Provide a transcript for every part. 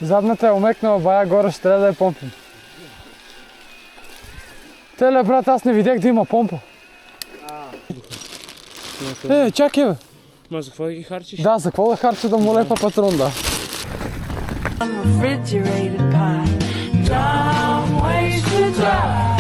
Задната е омекнала, бая горе ще трябва да я помпим. Теле, брат, аз не видях да има помпа. Чакай, бе. Ма за какво да ги харчиш? Да, за какво да харча да му лепа патрон, да. Refrigerated pie, dumb ways to die.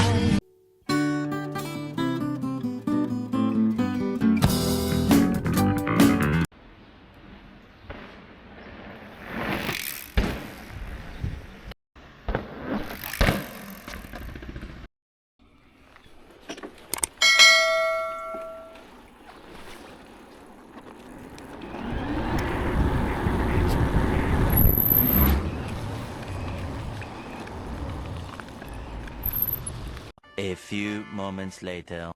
A few moments later.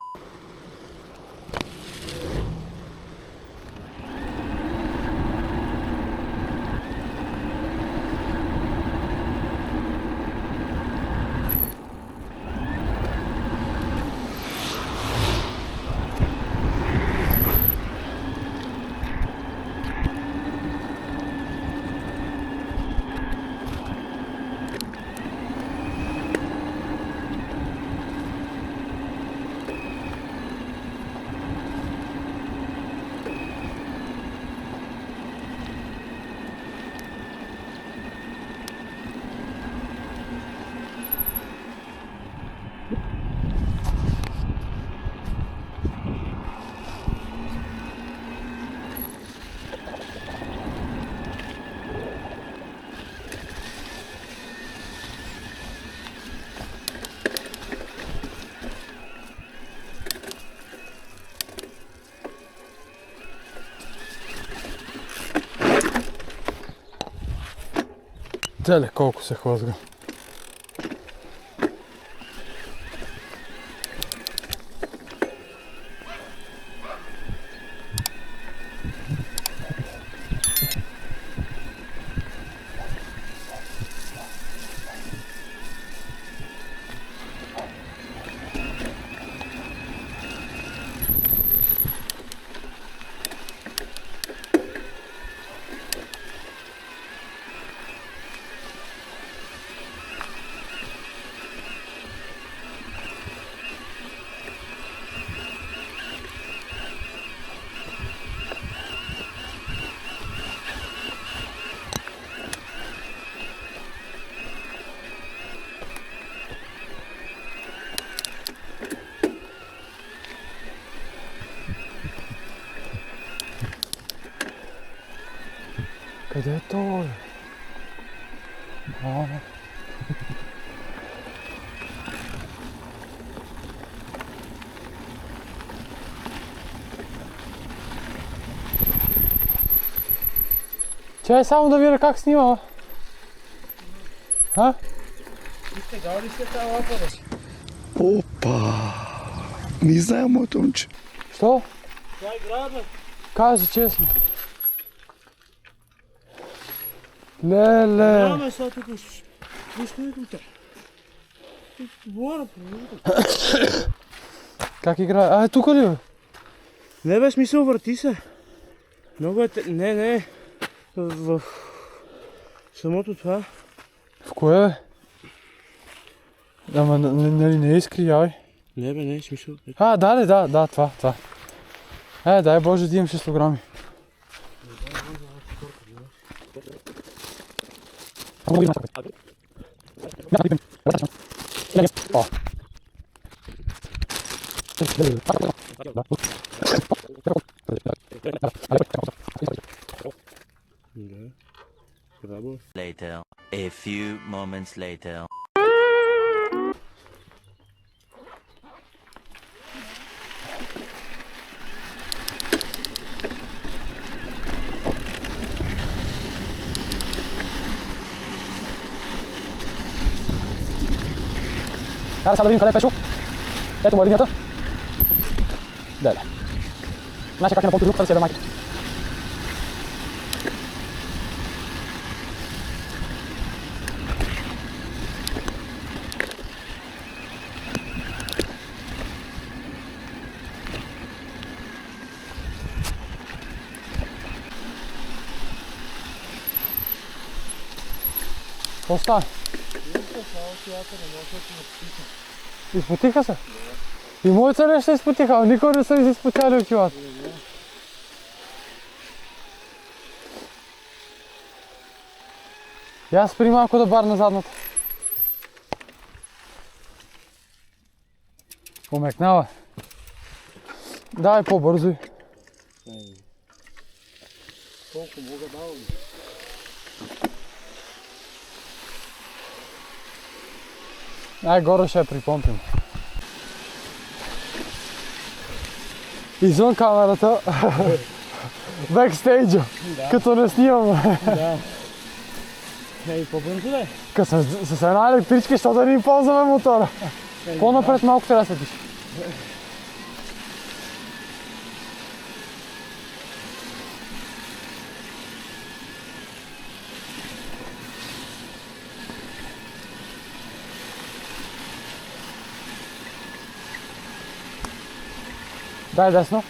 Теле, колко се хлъзга. Къде е той? Чай само да видя как снима. А? Изтегал ли се тази лапа, бе? Опа! Не знае, моето момче. Що? Това е град, бе. Кажи честно. Леле. Нямаме сега тук. Пускай тук. Говоря, правилно. Как играе? Тук ли бе? Не бе, смисъл, върти се. Много е... Не. В самото това. В кое бе? Ама нали не искри, яй. Не бе, не, смисъл. Да, това. Дай Боже да имам 600 грами. Later. A few moments later. Cara, сега да видим къде е Пешо. Ето му е линията. Леле. Знаеш как е на по-друг, да си яде майката. Какво става? Изпотиха се? И моите ли ще изпотиха, а никой не са изпотяли очилата. И аз спри малко да барна задната. Омекнава. Давай по-бързо. Колко мога давам? Горе ще я припомпим. Извън камерата, бекстейджа, като не снимам. Да. Ей, по-бързо да е. Като с една електричка, защото да ни ползваме мотора. По-напред малко трябва да светиш. Дай десно.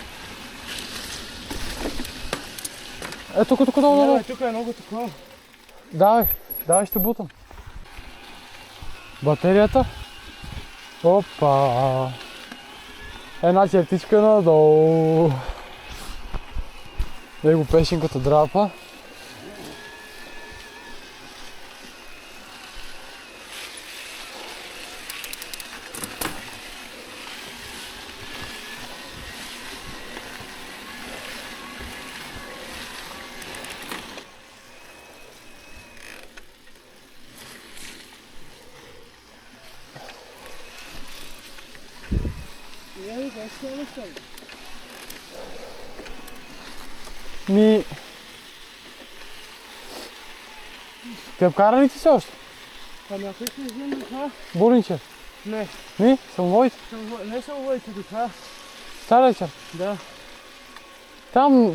Тук долу. Тук е много такова. Давай, ще бутам. Батерията. Опа. Една чертичка надолу. Дай го пешенката драпа. Те вкара ли ти се още? Ами ако ще взем до това? Буринче? Не. Самовоите? Не самовоите до това. Старечер? Да.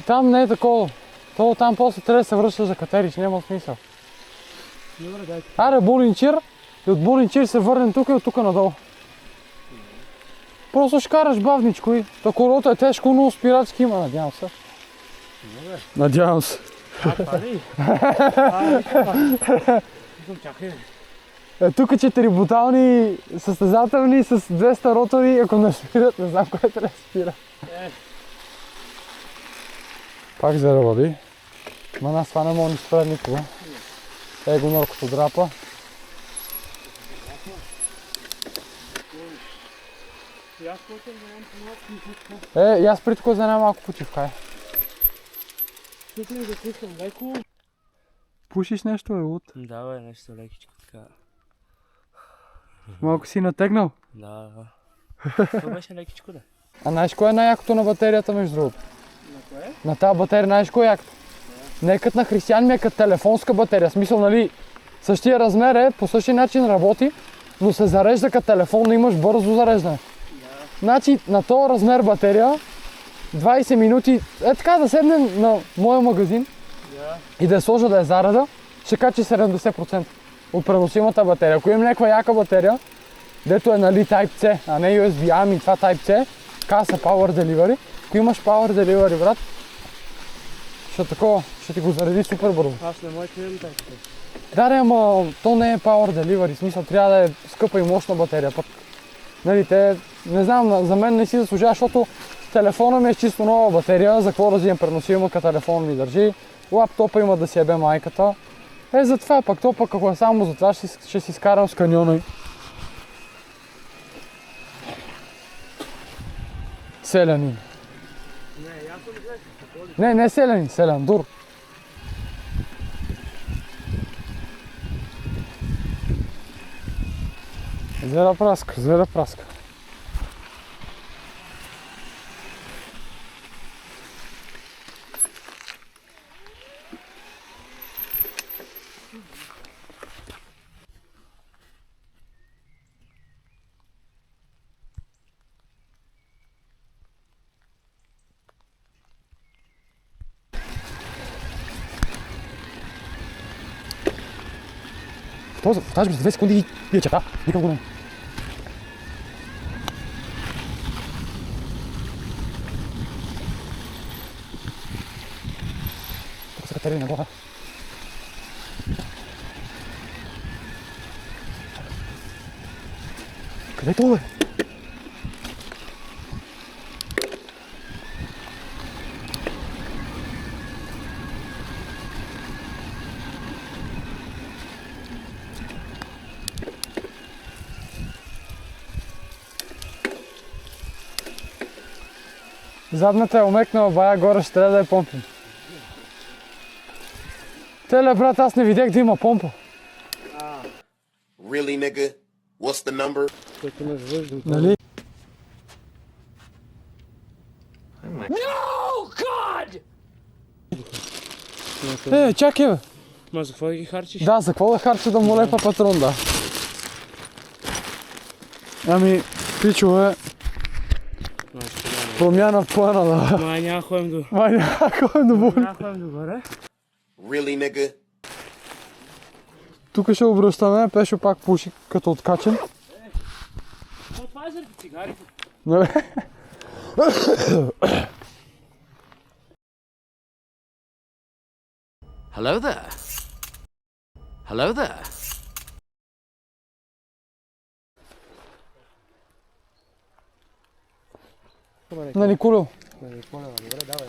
Там не е такова. То там после трябва да се връща за катерич, няма смисъл. Добре, дайте. Аре Булинчир и от Булинчир се върнем тук и от тук надолу. Просто ще караш бавничко и колото е тежко, но спирачки има, надявам се. Добре. Надявам се. Пари. Чакай. Тук 4 бутални състезателни с 200 ротори, ако не спират, не знам кое трябва да спира. Пак заработи. Ма нас това не мога да ни спре никога. Го норкото драпа. И аз преди тук за най-малко почивка. Тук не запускам леко. Пушиш нещо, Лут? Да, бе, нещо лекичко така. Малко си натегнал? Да. Това беше лекичко, да. А знаеш кое е най-якото на батерията, между другото? На кое? На тази батерия, знаеш кое е якото? Не е като на Християн, ми е като телефонска батерия. В смисъл, нали, същия размер е, по същия начин работи, но се зарежда като телефон, но имаш бързо зареждане. Значи, на този размер батерия, 20 минути, така да седнем на моя магазин и да я сложа да я зарада, ще качи 70% от преносимата батерия. Ако имам някаква яка батерия, дето е нали Type-C, а не USB, ами това Type-C, каса Power Delivery. Ако имаш Power Delivery, брат, ще ти го зареди супер бързо. Аз не мога да имам Type-C. Да, ама то не е Power Delivery, в смисъл трябва да е скъпа и мощна батерия. Пък, нали, не знам, за мен не си заслужава, защото телефона ми е чисто нова батерия, за какво да взимам преносима, като телефон ми държи. Лаптопа има да си ебе майката. Затова пък то пък ако е само за това, ще си скарам с каньона и. Селянин. Не селянин, селяндур. Зера праска. Тази ми за 2 секунди и пия чета. Викам го не. Тук са катери нагоре. Където бе? Задната е омекнала, бая горе ще трябва да я помпим. Теле, брат, аз не видях да има помпа. Really, nigga? What's the number? Който имаш въздух. Нали? Чакай бе! Ма за какво да ги харчиш? Да, за какво да харча да му лепа патрон, да. Ами, пичове, промяна в плана, да. Май няма ходим до... Май някой доволен. Няма ходим до горе. Really, nigga? Тук ще обръщаме, Пешо пак пуши като откачен. Това е заради цигарите. Нали? Hello there. Hello there. На Николо. Добре, давай.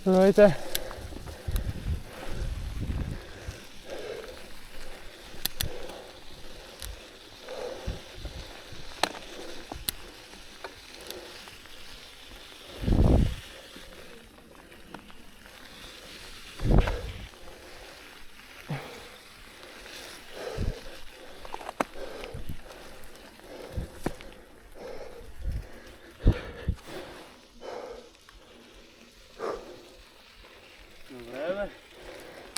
Здравейте.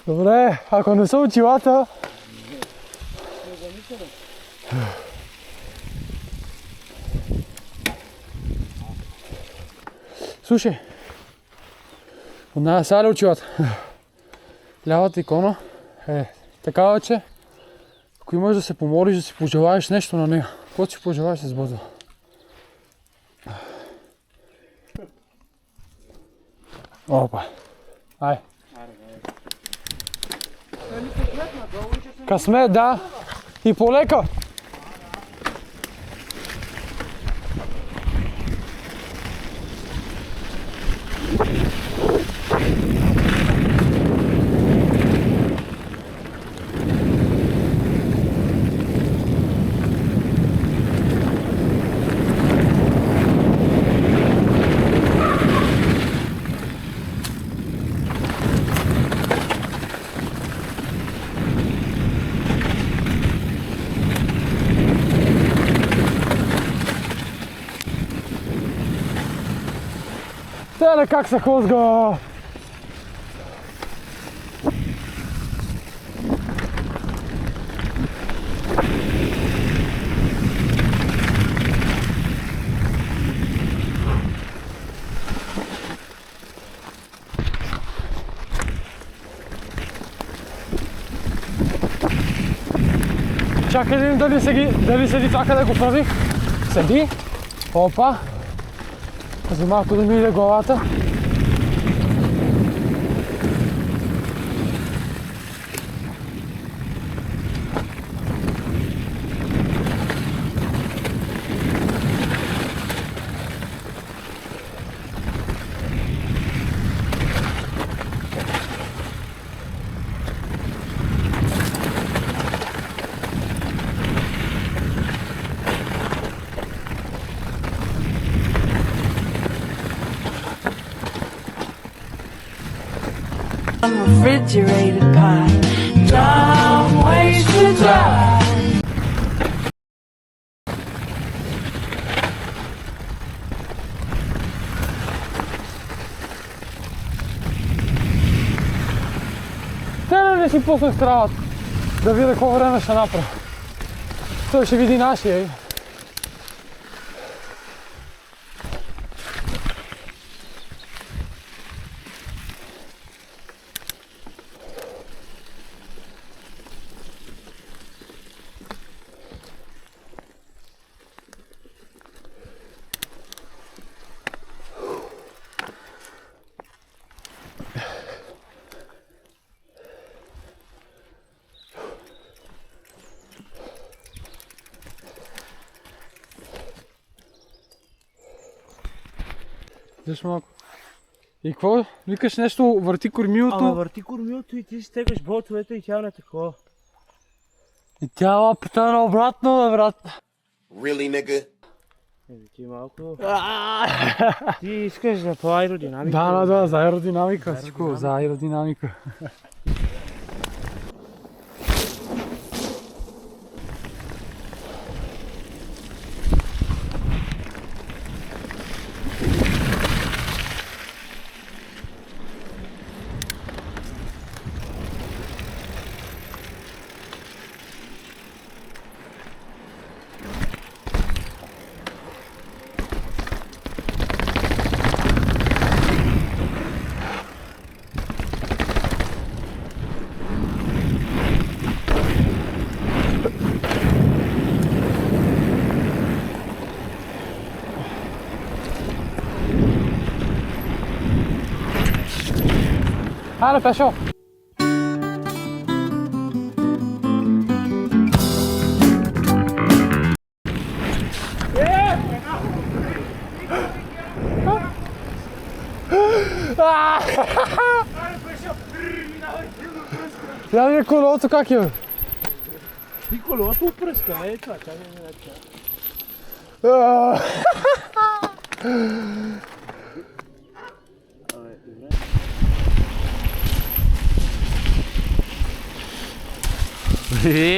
Добре, ако не са очилата... Слушай, сега ли очилата? Лявата икона е такава, че ако имаш да се помолиш, да си пожелаеш нещо на нея, какво си пожелаеш, се сбъдва. Опа, ай. Късмет, да. И полека. Теле, как се хлъзга! Чакай да видим дали седи това, къде го правих. Седи. Опа. За малко да ми иде главата. Refrigerated pie. Dumb ways to die. Не си пуснах стравата. Да видя какво време ще направя. Той ще види нашия. Виж малко. И какво? Викаш нещо, върти кормилото. Ама върти кормилото и ти си стегаш болтовете и тя не такова. И тя лапата на обратно, бе, брат. Really, nigga? Ти малко... Ти искаш за по-аеродинамика. Да, за аеродинамика, всичко, за аеродинамика. Хайде, пешо! Я ви колото как е? И колото опръска, не е това, чакай не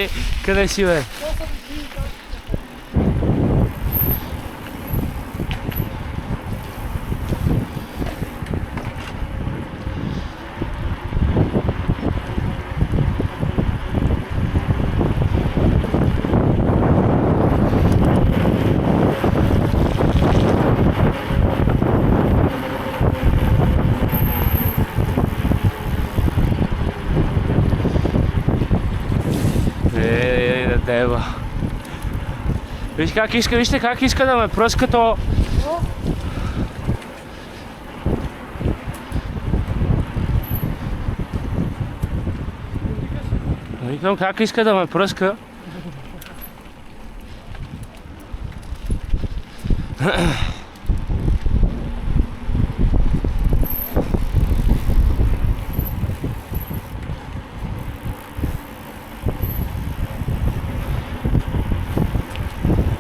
е Къде си, бе? Дева. Вижте как иска да ме пръска то. Викам как иска да ме пръска.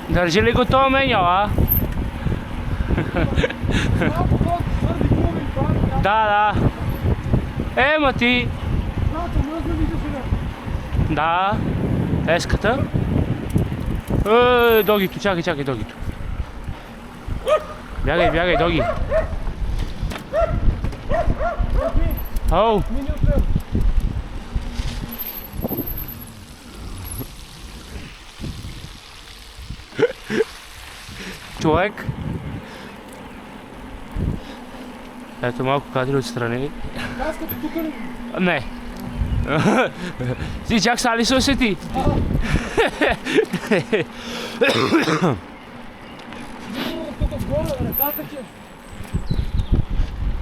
Държи ли го това менял, а? Да. Ема ти... Да. Еската. Догито, чакай, догито. Бягай, доги. Ау! Човек. Ето малко кадри отстрани. Каската тук ли? Не. Си, чак са ли се усети? Тук горе, ръката ти.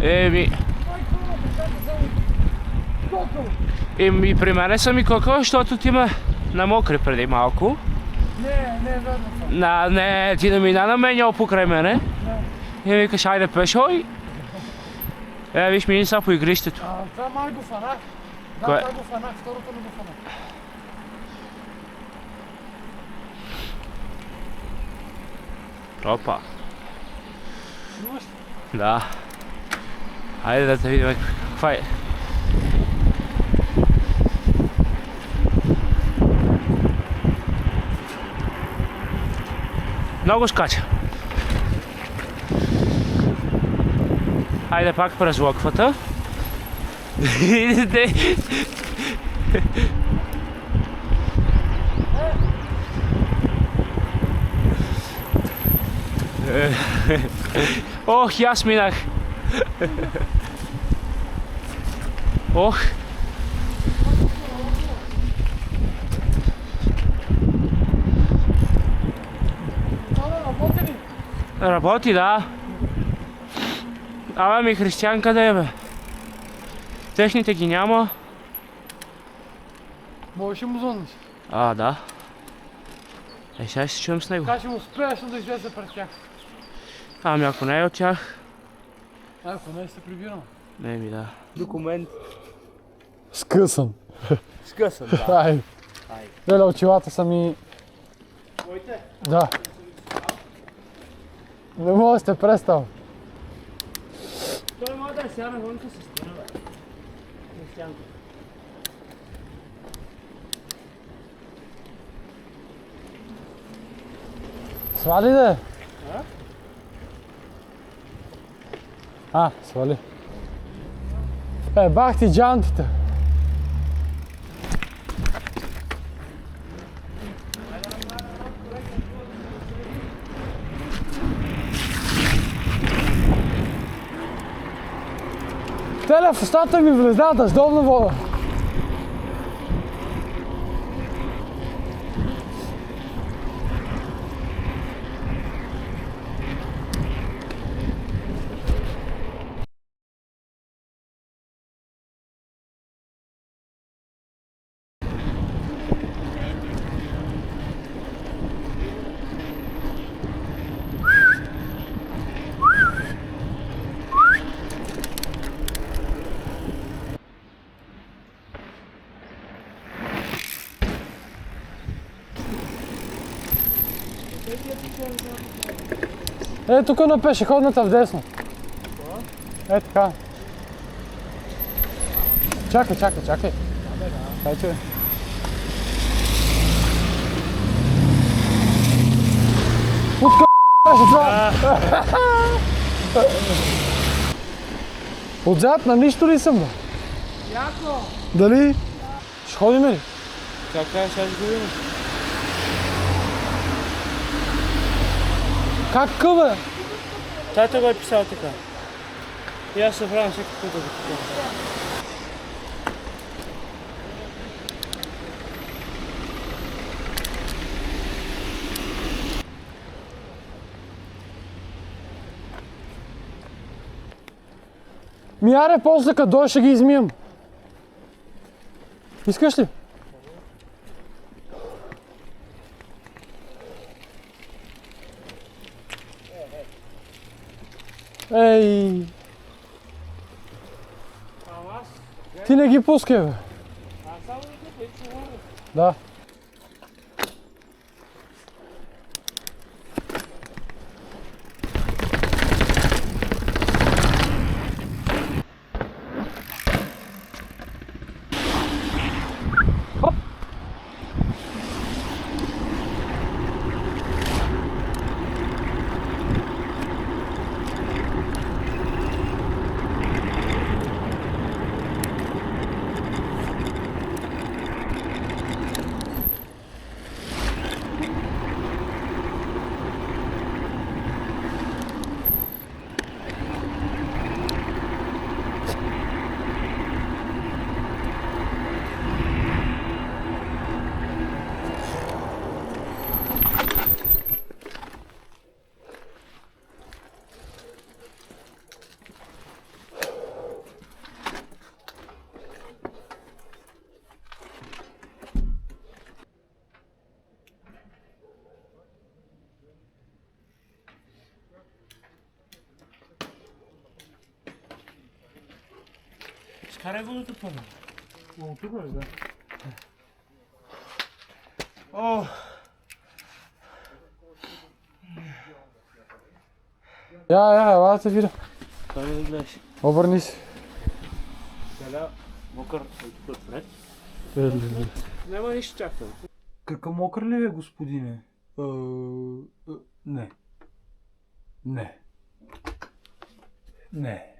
Еми, еми при мене са ми кокъл, защото ти ме намокри преди малко. Не е верно това. Не, ти не мина на мен покрай мене. И викаш, айде пешо и... виж, мини са по игрището. Това май го фанах. Да, Кое? това го фанах, второто не го фанах. Опа. Чуваш? Да. Айде да те видим каква е. Много скача. Айде пак през локвата. Ох, и аз минах. Ох. Работи ли? Работи, да. Абе ми Християн къде е, бе? Техните ги няма. Можеш ли му звъннеш? Да. Сега ще се чуем с него. Как ще му успееш да излезе пред тях? Ами ако не е от тях. Ако не се прибирам. Не ми да. Документ. Скъсан. Скъсан, да. Ай. Леле, очилата са ми... Твоите? Да. Не мога да сте престал. Той може да е сега навънка с стена, бе. Християнка. Свали да е? Свали. Бах ти джантите. Теле, в устата ми влезна дъждовна вода. Тук на пешеходната вдесно. Така. Чакай. Дай, че. Утка беше това. Отзад на нищо ли съм, бе? Яко! Дали? Ще ходим ли? Чакай, сега ще го видим. Как къве? Тата го е писал така. И аз се правя всеки път да го писам. Аре, после като дойде ще ги измием. Искаш ли? Ей! Ти не ги пускай, бе. Да. Карай го до тук. О, тук е, да. О! Ела да те видя. Той не гледаш. Обърни се. Сега мокър тук отпред. Няма нищо чакам. Какъв мокър ли е, господине? Не. Не. Не.